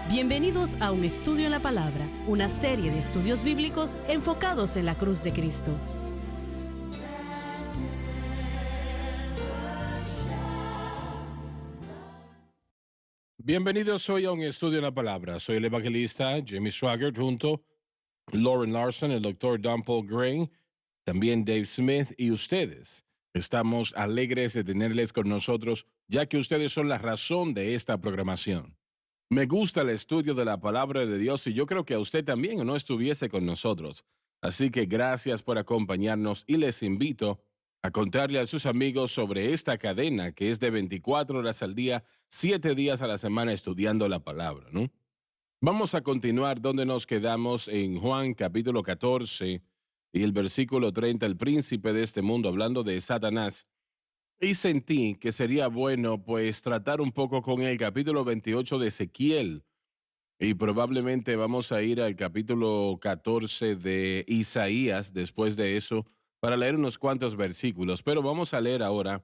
Bienvenidos a Un Estudio en la Palabra, una serie de estudios bíblicos enfocados en la cruz de Cristo. Bienvenidos hoy a Un Estudio en la Palabra. Soy el evangelista Jimmy Swaggart junto a Lauren Larson, el doctor Don Paul Gray, también Dave Smith y ustedes. Estamos alegres de tenerles con nosotros, ya que ustedes son la razón de esta programación. Me gusta el estudio de la palabra de Dios y yo creo que a usted también no estuviese con nosotros. Así que gracias por acompañarnos y les invito a contarle a sus amigos sobre esta cadena que es de 24 horas al día, 7 días a la semana estudiando la palabra, ¿no? Vamos a continuar donde nos quedamos en Juan capítulo 14 y el versículo 30, el príncipe de este mundo, hablando de Satanás. Y sentí que sería bueno, pues, tratar un poco con el capítulo 28 de Ezequiel. Y probablemente vamos a ir al capítulo 14 de Isaías después de eso para leer unos cuantos versículos. Pero vamos a leer ahora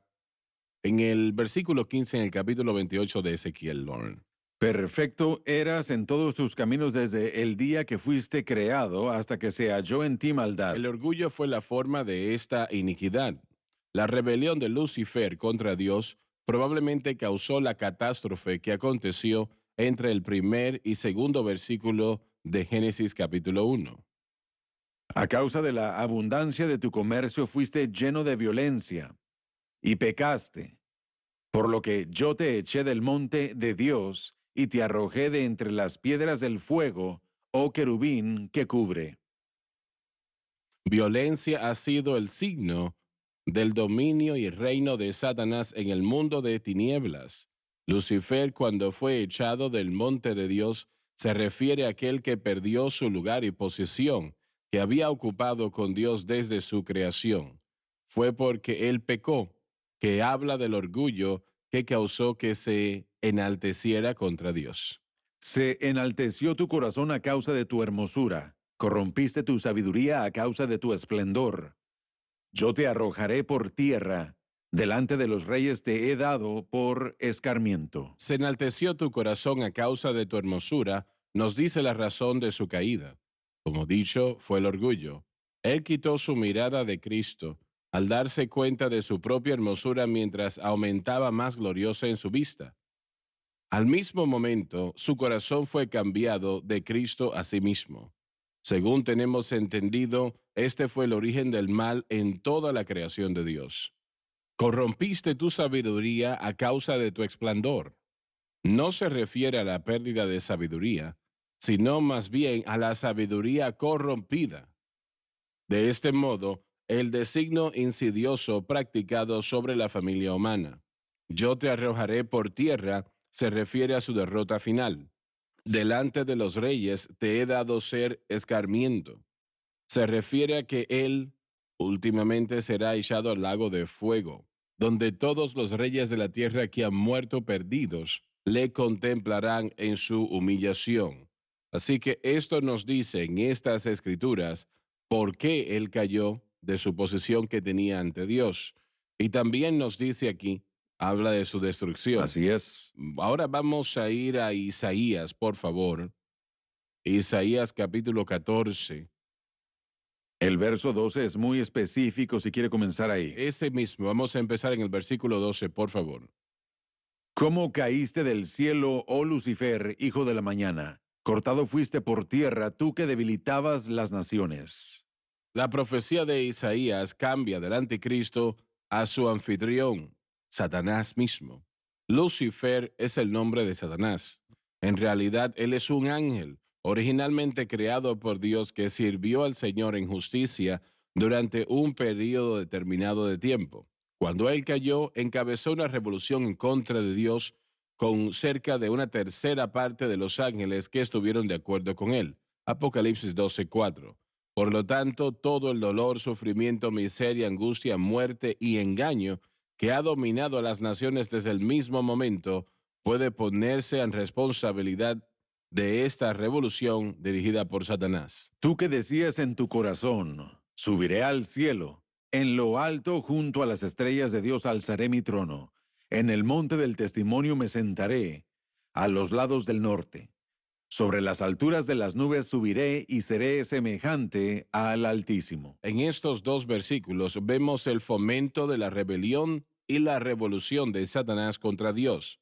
en el versículo 15 en el capítulo 28 de Ezequiel, Lauren. Perfecto eras en todos tus caminos desde el día que fuiste creado hasta que se halló en ti maldad. El orgullo fue la forma de esta iniquidad. La rebelión de Lucifer contra Dios probablemente causó la catástrofe que aconteció entre el primer y segundo versículo de Génesis capítulo 1. A causa de la abundancia de tu comercio fuiste lleno de violencia y pecaste, por lo que yo te eché del monte de Dios y te arrojé de entre las piedras del fuego, oh querubín que cubre. Violencia ha sido el signo del dominio y reino de Satanás en el mundo de tinieblas. Lucifer, cuando fue echado del monte de Dios, se refiere a aquel que perdió su lugar y posición que había ocupado con Dios desde su creación. Fue porque él pecó, que habla del orgullo que causó que se enalteciera contra Dios. Se enalteció tu corazón a causa de tu hermosura, corrompiste tu sabiduría a causa de tu esplendor. Yo te arrojaré por tierra, delante de los reyes te he dado por escarmiento. Se enalteció tu corazón a causa de tu hermosura, nos dice la razón de su caída. Como dicho, fue el orgullo. Él quitó su mirada de Cristo al darse cuenta de su propia hermosura mientras aumentaba más gloriosa en su vista. Al mismo momento, su corazón fue cambiado de Cristo a sí mismo. Según tenemos entendido, este fue el origen del mal en toda la creación de Dios. Corrompiste tu sabiduría a causa de tu esplendor. No se refiere a la pérdida de sabiduría, sino más bien a la sabiduría corrompida. De este modo, el designio insidioso practicado sobre la familia humana. Yo te arrojaré por tierra se refiere a su derrota final. Delante de los reyes te he dado ser escarmiento. Se refiere a que él últimamente será echado al lago de fuego, donde todos los reyes de la tierra que han muerto perdidos le contemplarán en su humillación. Así que esto nos dice en estas escrituras por qué él cayó de su posición que tenía ante Dios. Y también nos dice aquí, habla de su destrucción. Así es. Ahora vamos a ir a Isaías, por favor. Isaías capítulo 14. El verso 12 es muy específico si quiere comenzar ahí. Ese mismo, vamos a empezar en el versículo 12, por favor. ¿Cómo caíste del cielo, oh Lucifer, hijo de la mañana? Cortado fuiste por tierra, tú que debilitabas las naciones. La profecía de Isaías cambia del anticristo a su anfitrión, Satanás mismo. Lucifer es el nombre de Satanás. En realidad, él es un ángel, originalmente creado por Dios que sirvió al Señor en justicia durante un periodo determinado de tiempo. Cuando él cayó, encabezó una revolución en contra de Dios con cerca de una tercera parte de los ángeles que estuvieron de acuerdo con él. Apocalipsis 12:4. Por lo tanto, todo el dolor, sufrimiento, miseria, angustia, muerte y engaño que ha dominado a las naciones desde el mismo momento puede ponerse en responsabilidad de esta revolución dirigida por Satanás. Tú que decías en tu corazón, subiré al cielo, en lo alto junto a las estrellas de Dios alzaré mi trono, en el monte del testimonio me sentaré, a los lados del norte. Sobre las alturas de las nubes subiré y seré semejante al Altísimo. En estos dos versículos vemos el fomento de la rebelión y la revolución de Satanás contra Dios.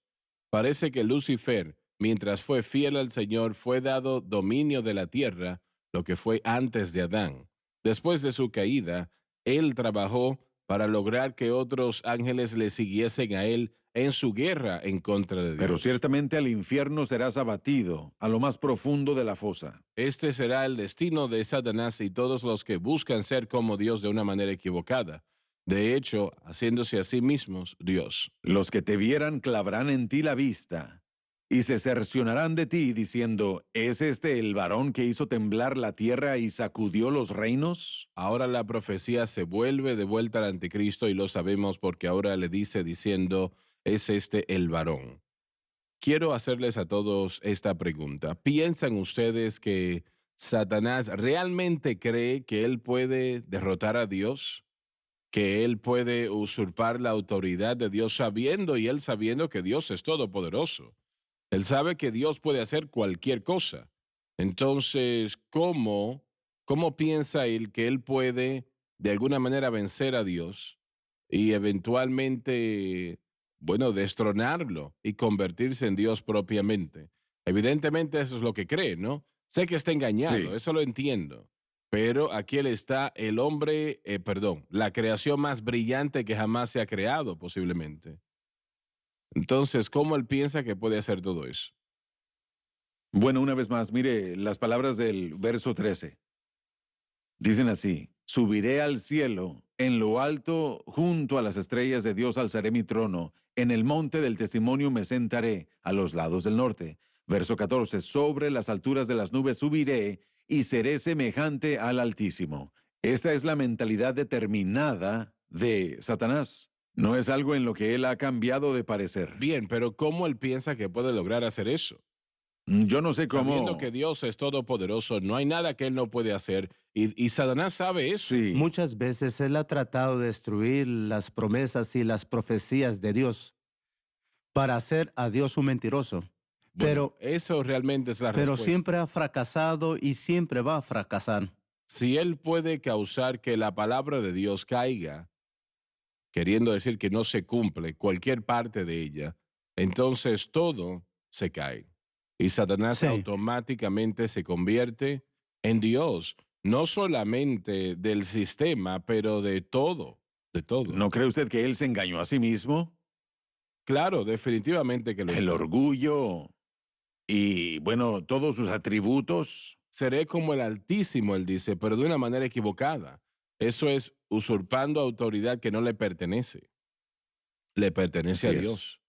Parece que Lucifer, mientras fue fiel al Señor, fue dado dominio de la tierra, lo que fue antes de Adán. Después de su caída, él trabajó para lograr que otros ángeles le siguiesen a él en su guerra en contra de Pero Dios. ciertamente al infierno serás abatido, a lo más profundo de la fosa. Este será el destino de Satanás y todos los que buscan ser como Dios de una manera equivocada. De hecho, haciéndose a sí mismos Dios. Los que te vieran clavarán en ti la vista y se cercionarán de ti diciendo, ¿es este el varón que hizo temblar la tierra y sacudió los reinos? Ahora la profecía se vuelve de vuelta al anticristo y lo sabemos porque ahora le dice diciendo, ¿es este el varón? Quiero hacerles a todos esta pregunta. ¿Piensan ustedes que Satanás realmente cree que él puede derrotar a Dios? ¿Que él puede usurpar la autoridad de Dios sabiendo y él sabiendo que Dios es todopoderoso? Él sabe que Dios puede hacer cualquier cosa. Entonces, ¿cómo piensa él que él puede de alguna manera vencer a Dios y eventualmente, bueno, destronarlo y convertirse en Dios propiamente? Evidentemente eso es lo que cree, ¿no? Sé que está engañado, Sí. eso lo entiendo. Pero aquí él está el hombre, perdón, la creación más brillante que jamás se ha creado posiblemente. Entonces, ¿cómo él piensa que puede hacer todo eso? Bueno, una vez más, mire las palabras del verso 13. Dicen así, subiré al cielo, en lo alto, junto a las estrellas de Dios alzaré mi trono, en el monte del testimonio me sentaré, a los lados del norte. Verso 14, sobre las alturas de las nubes subiré y seré semejante al Altísimo. Esta es la mentalidad determinada de Satanás. No es algo en lo que él ha cambiado de parecer. Bien, pero ¿cómo él piensa que puede lograr hacer eso? Yo no sé Sabiendo que cómo. Dios es todopoderoso, no hay nada que él no puede hacer y Satanás sabe eso. Sí. Muchas veces Él ha tratado de destruir las promesas y las profecías de Dios para hacer a Dios un mentiroso. Bueno, Pero, eso realmente es la pero respuesta. siempre ha fracasado y siempre va a fracasar. Si él puede causar que la palabra de Dios caiga, queriendo decir que no se cumple cualquier parte de ella, entonces todo se cae. Y Satanás Sí, automáticamente se convierte en Dios, no solamente del sistema, pero de todo, de todo. ¿No cree usted que él se engañó a sí mismo? Claro, definitivamente que lo El está. orgullo y, bueno, todos sus atributos. Seré como el Altísimo, él dice, pero de una manera equivocada. Eso es usurpando autoridad que no le pertenece. Le pertenece Así a es. Dios.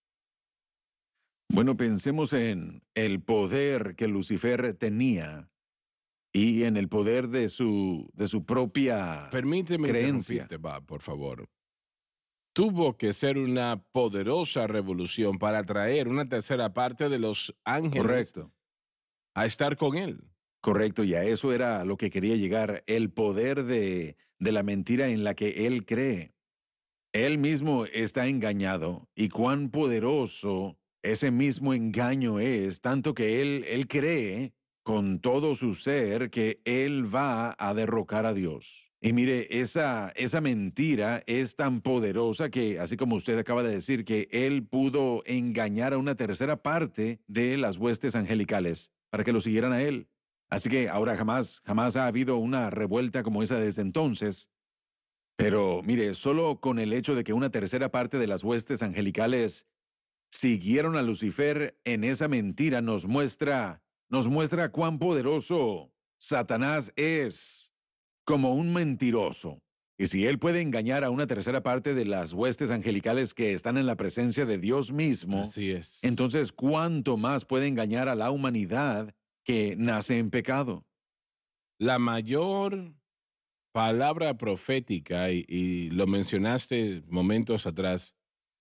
Bueno, pensemos en el poder que Lucifer tenía y en el poder de su propia Permíteme creencia. interrumpirte, Bob, por favor. Tuvo que ser una poderosa revolución para atraer una tercera parte de los ángeles Correcto, a estar con él. correcto, y a eso era lo que quería llegar, el poder de la mentira en la que él cree. Él mismo está engañado y cuán poderoso ese mismo engaño es, tanto que él cree con todo su ser que él va a derrocar a Dios. Y mire, esa mentira es tan poderosa que, así como usted acaba de decir, que él pudo engañar a una tercera parte de las huestes angelicales para que lo siguieran a él. Así que ahora jamás ha habido una revuelta como esa desde entonces. Pero mire, solo con el hecho de que una tercera parte de las huestes angelicales siguieron a Lucifer en esa mentira nos muestra cuán poderoso Satanás es como un mentiroso. Y si él puede engañar a una tercera parte de las huestes angelicales que están en la presencia de Dios mismo, Así es. entonces ¿cuánto más puede engañar a la humanidad que nace en pecado? La mayor palabra profética, y lo mencionaste momentos atrás,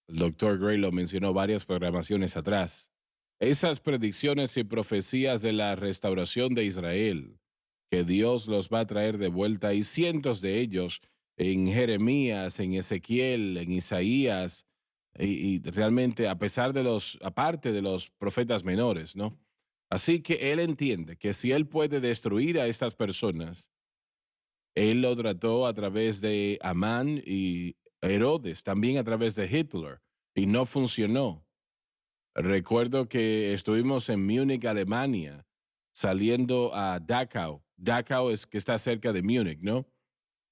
el doctor Gray lo mencionó varias programaciones atrás, esas predicciones y profecías de la restauración de Israel, que Dios los va a traer de vuelta, y cientos de ellos en Jeremías, en Ezequiel, en Isaías, y realmente a pesar de aparte de los profetas menores, ¿no? Así que él entiende que si él puede destruir a estas personas, él lo trató a través de Amán y Herodes, también a través de Hitler, y no funcionó. Recuerdo que estuvimos en Múnich, Alemania, saliendo a Dachau. Dachau es que está cerca de Múnich, ¿no?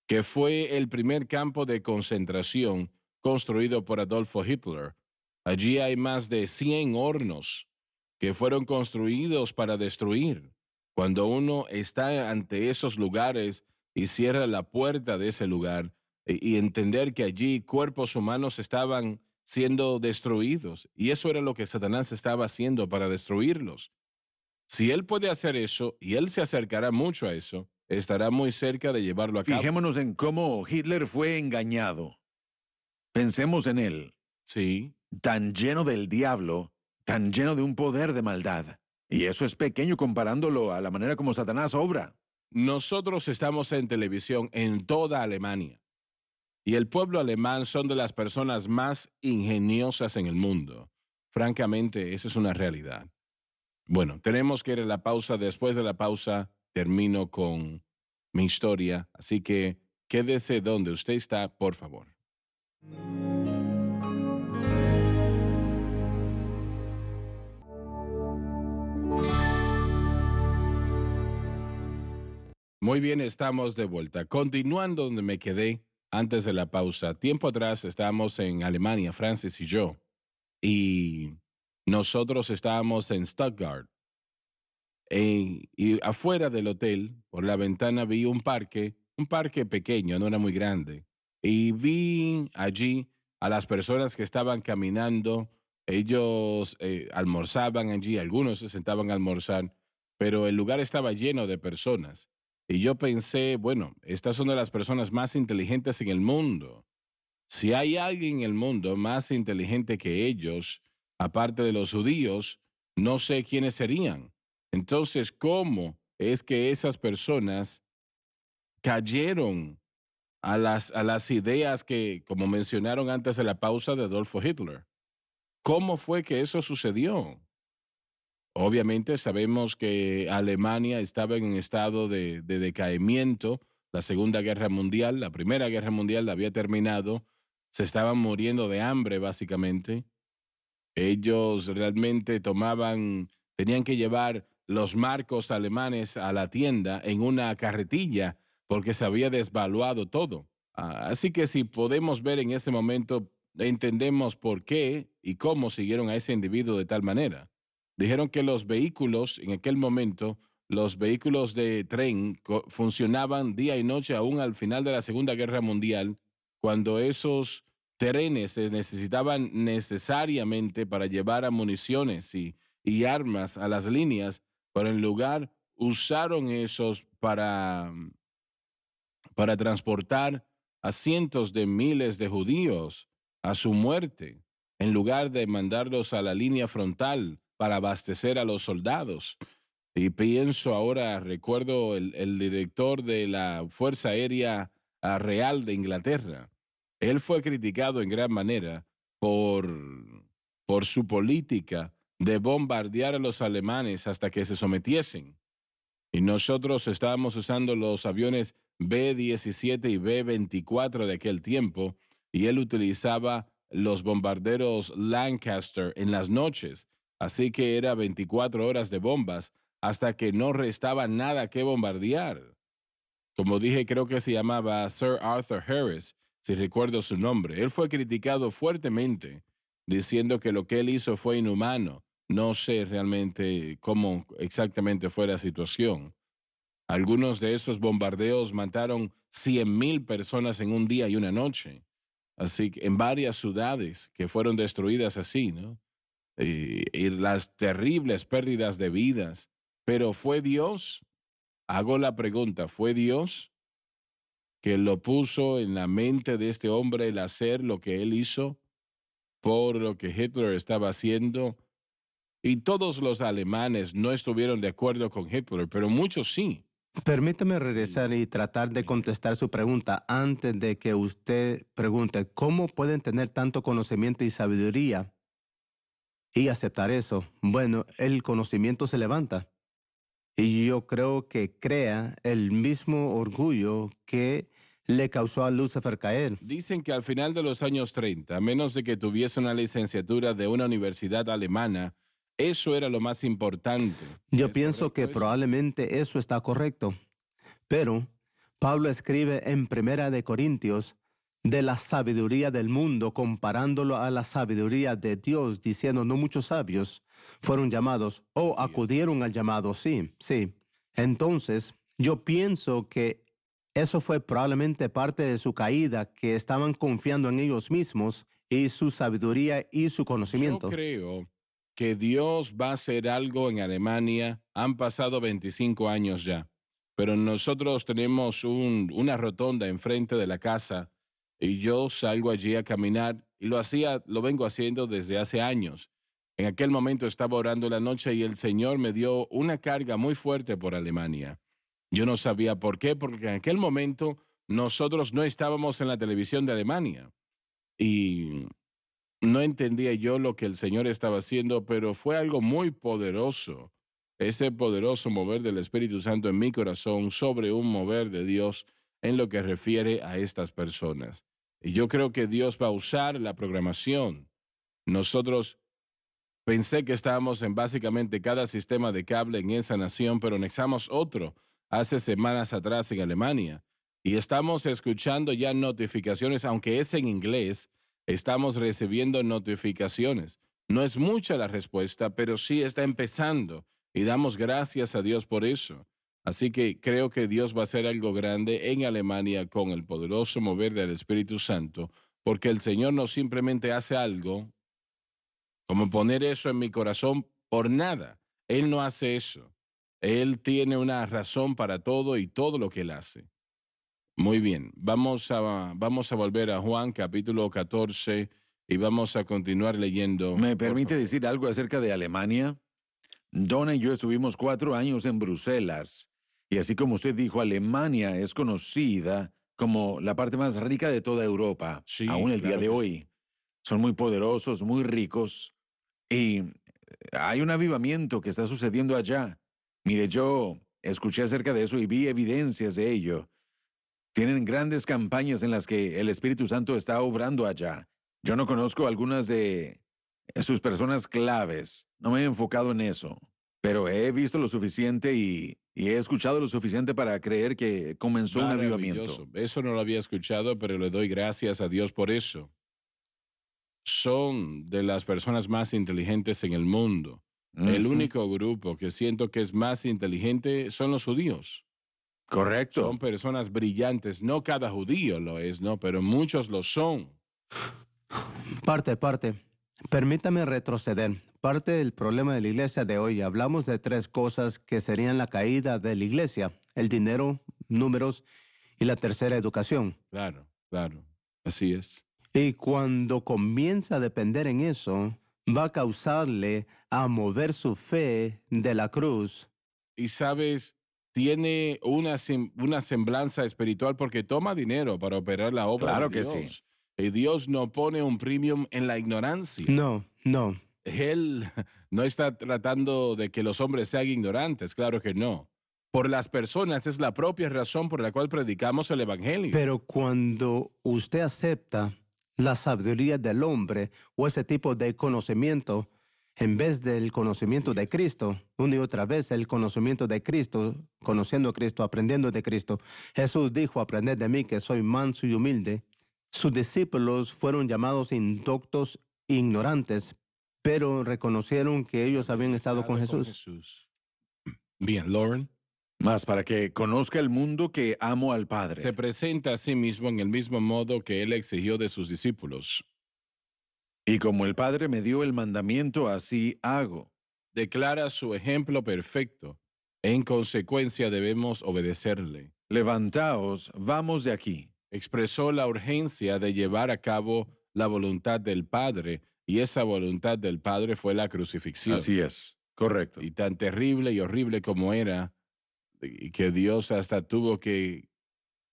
Que fue el primer campo de concentración construido por Adolfo Hitler. Allí hay más de 100 hornos que fueron construidos para destruir. Cuando uno está ante esos lugares y cierra la puerta de ese lugar y entender que allí cuerpos humanos estaban siendo destruidos, y eso era lo que Satanás estaba haciendo para destruirlos. Si él puede hacer eso, y él se acercará mucho a eso, estará muy cerca de llevarlo a cabo. Fijémonos en cómo Hitler fue engañado. Pensemos en él, Sí, tan lleno del diablo, tan lleno de un poder de maldad. Y eso es pequeño comparándolo a la manera como Satanás obra. nosotros estamos en televisión en toda Alemania, y el pueblo alemán son de las personas más ingeniosas en el mundo. Francamente, esa es una realidad. Bueno, tenemos que ir a la pausa. Después de la pausa, termino con mi historia. Así que quédese donde usted está, por favor. Muy bien, estamos de vuelta. Continuando donde me quedé antes de la pausa. Tiempo atrás estábamos en Alemania, Francis y yo, y nosotros estábamos en Stuttgart. Y afuera del hotel, por la ventana, vi un parque pequeño, no era muy grande. Y vi allí a las personas que estaban caminando. Ellos almorzaban allí, algunos se sentaban a almorzar, pero el lugar estaba lleno de personas. Y yo pensé, bueno, estas son de las personas más inteligentes en el mundo. Si hay alguien en el mundo más inteligente que ellos, aparte de los judíos, no sé quiénes serían. Entonces, ¿cómo es que esas personas cayeron a las ideas que, como mencionaron antes de la pausa, de Adolfo Hitler? ¿Cómo fue que eso sucedió? Obviamente sabemos que Alemania estaba en un estado de decaimiento. La Segunda Guerra Mundial, la Primera Guerra Mundial había terminado. Se estaban muriendo de hambre, básicamente. Ellos realmente tenían que llevar los marcos alemanes a la tienda en una carretilla porque se había desvaluado todo. Así que si podemos ver en ese momento, entendemos por qué y cómo siguieron a ese individuo de tal manera. Dijeron que los vehículos, en aquel momento, los vehículos de tren funcionaban día y noche aún al final de la Segunda Guerra Mundial, cuando esos trenes se necesitaban necesariamente para llevar a municiones y armas a las líneas, pero en lugar usaron esos para transportar a cientos de miles de judíos a su muerte, en lugar de mandarlos a la línea frontal para abastecer a los soldados. Y pienso ahora, recuerdo el director de la Fuerza Aérea Real de Inglaterra. Él fue criticado en gran manera por, por su política de bombardear a los alemanes hasta que se sometiesen. Y nosotros estábamos usando los aviones B-17 y B-24 de aquel tiempo, y él utilizaba los bombarderos Lancaster en las noches. Así que era 24 horas de bombas hasta que no restaba nada que bombardear. Como dije, creo que se llamaba Sir Arthur Harris, si recuerdo su nombre. Él fue criticado fuertemente, diciendo que lo que él hizo fue inhumano. No sé realmente cómo exactamente fue la situación. Algunos de esos bombardeos mataron 100,000 personas en un día y una noche. Así que en varias ciudades que fueron destruidas así, ¿no? Y las terribles pérdidas de vidas. Pero fue Dios, hago la pregunta, ¿fue Dios que lo puso en la mente de este hombre el hacer lo que él hizo por lo que Hitler estaba haciendo? Y todos los alemanes no estuvieron de acuerdo con Hitler, pero muchos sí. Permítame regresar y tratar de contestar su pregunta antes de que usted pregunte cómo pueden tener tanto conocimiento y sabiduría y aceptar eso, bueno, el conocimiento se levanta. Y yo creo que crea el mismo orgullo que le causó a Lucifer caer. Dicen que al final de los años 30, a menos de que tuviese una licenciatura de una universidad alemana, eso era lo más importante. Yo ¿Es pienso que correcto eso? probablemente eso está correcto, pero Pablo escribe en Primera de Corintios de la sabiduría del mundo, comparándolo a la sabiduría de Dios, diciendo no muchos sabios fueron llamados o Así es. acudieron al llamado, sí, sí. Entonces, yo pienso que eso fue probablemente parte de su caída, que estaban confiando en ellos mismos y su sabiduría y su Yo conocimiento. creo que Dios va a hacer algo en Alemania. Han pasado 25 años ya, pero nosotros tenemos una rotonda enfrente de la casa y yo salgo allí a caminar y lo vengo haciendo desde hace años. En aquel momento estaba orando la noche y el Señor me dio una carga muy fuerte por Alemania. Yo no sabía por qué, porque en aquel momento nosotros no estábamos en la televisión de Alemania y no entendía yo lo que el Señor estaba haciendo, pero fue algo muy poderoso. Ese poderoso mover del Espíritu Santo en mi corazón sobre un mover de Dios en lo que refiere a estas personas. Y yo creo que Dios va a usar la programación. Nosotros pensé que estábamos en básicamente cada sistema de cable en esa nación, pero anexamos otro hace semanas atrás en Alemania. Y estamos escuchando ya notificaciones, aunque es en inglés, estamos recibiendo notificaciones. No es mucha la respuesta, pero sí está empezando. Y damos gracias a Dios por eso. Así que creo que Dios va a hacer algo grande en Alemania con el poderoso mover del Espíritu Santo, porque el Señor no simplemente hace algo como poner eso en mi corazón por nada. Él no hace eso. Él tiene una razón para todo y todo lo que él hace. Muy bien, vamos a volver a Juan capítulo 14 y vamos a continuar leyendo. ¿Me por permite favor. decir algo acerca de Alemania? Donna y yo estuvimos 4 años en Bruselas, y así como usted dijo, Alemania es conocida como la parte más rica de toda Europa, Sí, aún el día claro de que sí. hoy. Son muy poderosos, muy ricos, y hay un avivamiento que está sucediendo allá. Mire, yo escuché acerca de eso y vi evidencias de ello. Tienen grandes campañas en las que el Espíritu Santo está obrando allá. Yo no conozco algunas de sus personas claves. No me he enfocado en eso, pero he visto lo suficiente y he escuchado lo suficiente para creer que comenzó un avivamiento. Maravilloso. Eso no lo había escuchado, pero le doy gracias a Dios por eso. Son de las personas más inteligentes en el mundo. El Ujú. único grupo que siento que es más inteligente son los judíos. Correcto. Son personas brillantes. No cada judío lo es, ¿no? Pero muchos lo son. Parte. Permítame retroceder. Parte del problema de la iglesia de hoy, hablamos de tres cosas que serían la caída de la iglesia: el dinero, números y la tercera, educación. Claro, claro. Así es. Y cuando comienza a depender en eso, va a causarle a mover su fe de la cruz. Y sabes, tiene una semblanza espiritual porque toma dinero para operar la obra de Claro que sí. Dios. Y Dios no pone un premium en la ignorancia. No. Él no está tratando de que los hombres sean ignorantes, claro que no. Por las personas es la propia razón por la cual predicamos el Evangelio. Pero cuando usted acepta la sabiduría del hombre o ese tipo de conocimiento, en vez del conocimiento Así de es. Cristo, una y otra vez el conocimiento de Cristo, conociendo a Cristo, aprendiendo de Cristo. Jesús dijo: aprended de mí, que soy manso y humilde. Sus discípulos fueron llamados indoctos e ignorantes, pero reconocieron que ellos habían estado con Jesús. Bien, Lauren Más para que conozca el mundo que amo al se Padre. presenta a sí mismo en el mismo modo que él exigió de sus discípulos. Y como el Padre me dio el mandamiento, así hago. Declara su ejemplo perfecto. En consecuencia debemos obedecerle. Levantaos, vamos de aquí. Expresó la urgencia de llevar a cabo la voluntad del Padre, y esa voluntad del Padre fue la crucifixión. Así es, correcto. Y tan terrible y horrible como era, y que Dios hasta tuvo que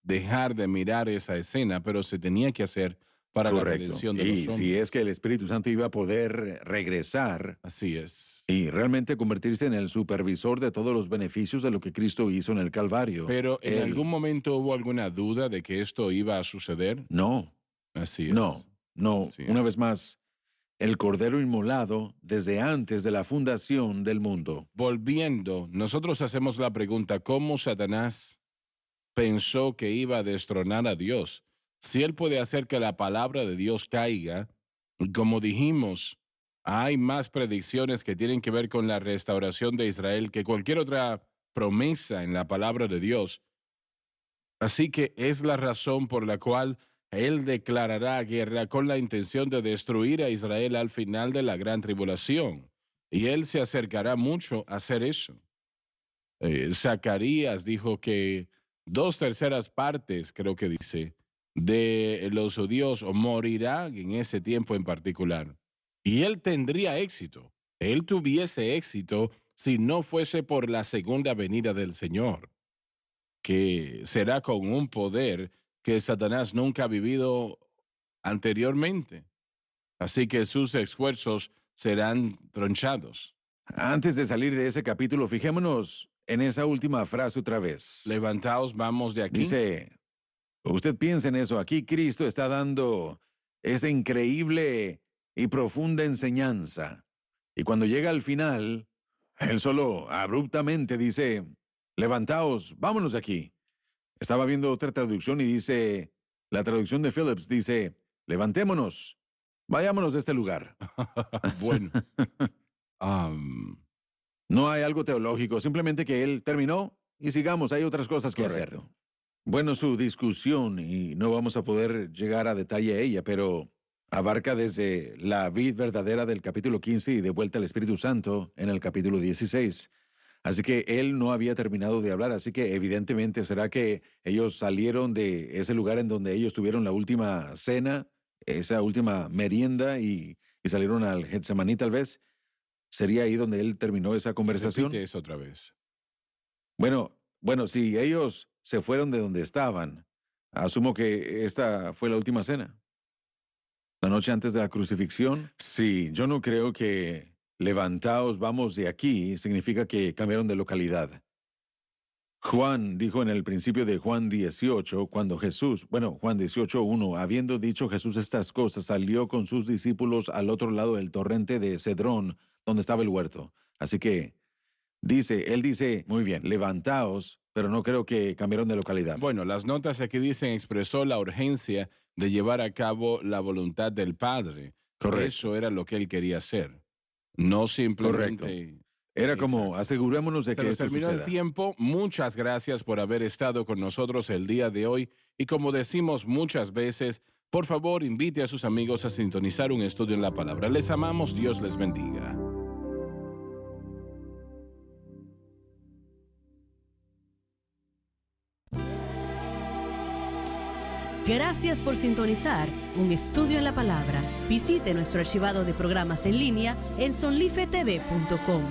dejar de mirar esa escena, pero se tenía que hacer para la Correcto. redención de Y los hombres. si es que el Espíritu Santo iba a poder regresar Así es. y realmente convertirse en el supervisor de todos los beneficios de lo que Cristo hizo en el Calvario. Pero ¿en Él- algún momento hubo alguna duda de que esto iba a suceder? No, Así es. no. Así es. Una vez más, el Cordero inmolado desde antes de la fundación del mundo. Volviendo, nosotros hacemos la pregunta, ¿cómo Satanás pensó que iba a destronar a Dios? Si él puede hacer que la palabra de Dios caiga, y como dijimos, hay más predicciones que tienen que ver con la restauración de Israel que cualquier otra promesa en la palabra de Dios. Así que es la razón por la cual él declarará guerra con la intención de destruir a Israel al final de la gran tribulación. Y él se acercará mucho a hacer eso. Zacarías dijo que 2/3 partes, creo que dice, de los judíos morirán en ese tiempo en particular. Y él tendría éxito. Él tuviese éxito si no fuese por la segunda venida del Señor, que será con un poder que Satanás nunca ha vivido anteriormente. Así que sus esfuerzos serán tronchados. Antes de salir de ese capítulo, fijémonos en esa última frase otra vez. Levantaos, vamos de aquí. Dice, usted piensa en eso, aquí Cristo está dando esa increíble y profunda enseñanza. Y cuando llega al final, él solo abruptamente dice, levantaos, vámonos de aquí. Estaba viendo otra traducción y dice, la traducción de Phillips dice, levantémonos, vayámonos de este lugar. Bueno, am, No hay algo teológico, simplemente que él terminó y sigamos, hay otras cosas que hacer. Correcto. Bueno, su discusión, y no vamos a poder llegar a detalle a ella, pero abarca desde la vid verdadera del capítulo 15 y de vuelta al Espíritu Santo en el capítulo 16. Así que él no había terminado de hablar, así que evidentemente será que ellos salieron de ese lugar en donde ellos tuvieron la última cena, esa última merienda y salieron al Getsemaní tal vez. ¿Sería ahí donde él terminó esa conversación? repite eso otra vez. Bueno, si ellos se fueron de donde estaban, asumo que esta fue la última cena. La noche antes de la crucifixión. Sí, yo no creo que levantaos, vamos de aquí significa que cambiaron de localidad. Juan dijo en el principio de Juan 18, cuando Jesús, Juan 18:1, habiendo dicho Jesús estas cosas, salió con sus discípulos al otro lado del torrente de Cedrón, donde estaba el huerto. Así que él dice, muy bien, levantaos, pero no creo que cambiaron de localidad. Bueno, las notas aquí dicen expresó la urgencia de llevar a cabo la voluntad del Padre. Correcto. Eso era lo que él quería hacer. No simplemente... Era como, Exacto. asegurémonos de Se que nos esto terminó suceda. el tiempo. Muchas gracias por haber estado con nosotros el día de hoy. Y como decimos muchas veces, por favor invite a sus amigos a sintonizar un estudio en la palabra. Les amamos, Dios les bendiga. Gracias por sintonizar un estudio en la palabra. Visite nuestro archivado de programas en línea en sonlifetv.com.